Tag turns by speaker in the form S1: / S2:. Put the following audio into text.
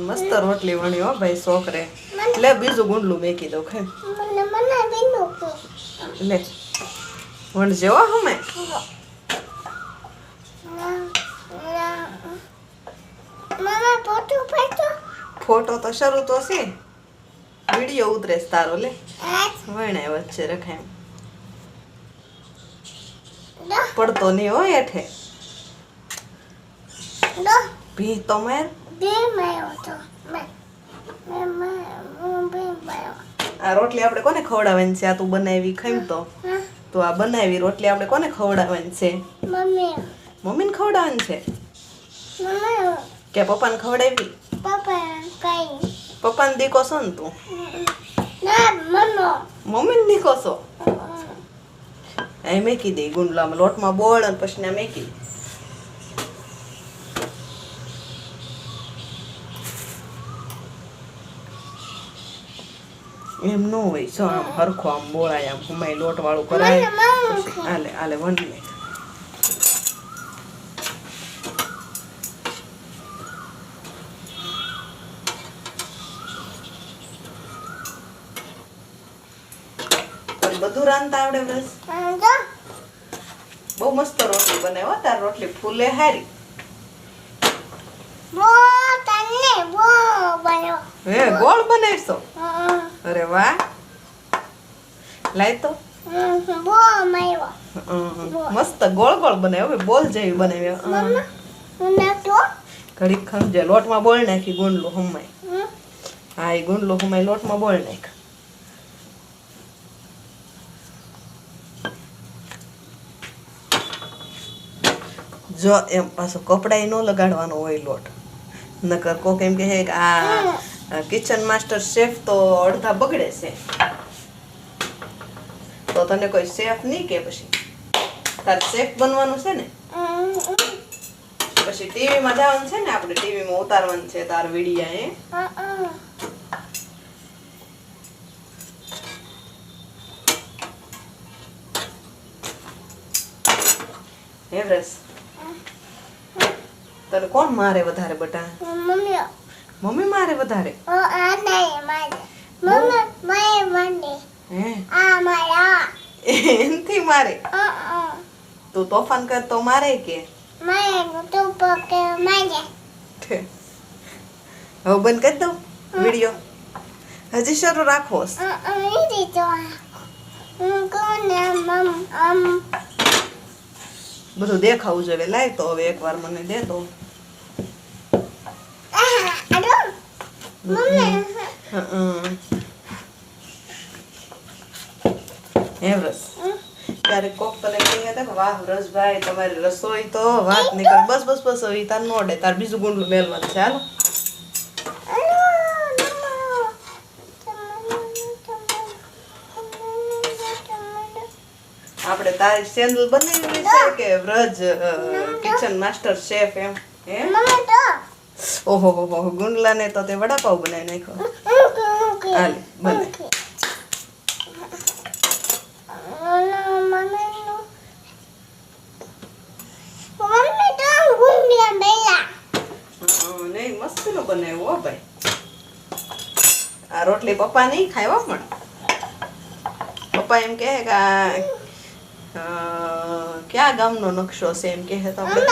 S1: મસ્ત રોટલી વણી હો ભાઈ છોકરે. લે બીજું ગુંડલું મેકી દો ખાઈ લે વણજે હો હમે. ફોટો તો શરૂ તો છે, વિડીયો ઉતરે તારો. લે વણાય વચ્ચે રખાય પડતો નહીં હોય હેઠે. ભી તો મેર આ રોટલી આપણે કોને ખવડાવવાની છે? આ તું બનાવી ખાઈ તો આ બનાવી રોટલી આપણે કોને ખવડાવવાની છે? મમ્મીને ખવડાવવાની છે કે પપ્પાને ખવડાવી? પપ્પાને દીકો છો ને તું? મમ્મીને દીકો છો? અહીં મેકી દે ગુંડલામાં લોટમાં બોળ અને પછી ને મેકી દે. એમ ન હોય છો આમ હરખો આમ બોળાય આમ હુમાય લોટ વાળું કરાય. આલે આલે વણી લે. બધું રાંધતા આવડે બસ? બહુ મસ્ત રોટલી બનાવ્યો તાર. રોટલી ફૂલે હારી. હે ગોળ બનાવશો? અરે વાહ, લાય તો. મસ્ત ગોળ ગોળ બનાવ્યો, બોલ જેવી બનાવ્યો. ઘડીક ખમજે. લોટમાં બોળ નાખી ગુંડલું હમાય. હા એ ગુંડલું હમાય લોટમાં બોળ નાખ. જો એમ પાછો કપડાય ન લગાડવાનો હોય લોટ. નકર કોક એમ કહે કે આ કિચન માસ્ટર શેફ તો અડધા બગડે છે. તો તને કોઈ શેફ નહીં કે પછી તારે શેફ બનવાનું છે ને? પછી ટીવીમાં જવાનું છે ને, આપણે ટીવીમાં ઉતારવાનું છે તાર વિડીયા. હે રસ તને કોણ મારે વધારે બટા? મમ્મી મારે વધારે? એનથી મારે? તું તોફાન કર તો મારે કે? હવે બંધ કરી દઉં વિડીયો? હજી શરૂ રાખવો? બધું દેખાવું જોઈએ. લાય તો હવે એકવાર મને દે તો. હે રસ ક્યારેક કોક તને કહે કે વાહ રસભાઈ તમારી રસોઈ તો વાત નીકળ. બસ બસ બસ હવે તાર નોડે. તાર બીજું ગુંડલું મેલવાનું છે. હાલો આપણે તારી ચેનલ બનાવી છે કે વ્રજ કિચન માસ્ટર શેફ એમ? હે ઓહો હો ગુંડલા ને તો તે વડાપાવ બનાવી નાખ્યો. હાલે બને. નહીં મસ્ત નો બનાવ્યો હો ભાઈ. આ રોટલી પપ્પા નહીં ખાય પણ પપ્પા એમ કહે કે ક્યાં ગામનો નકશો છે એમ કહે તો આપણે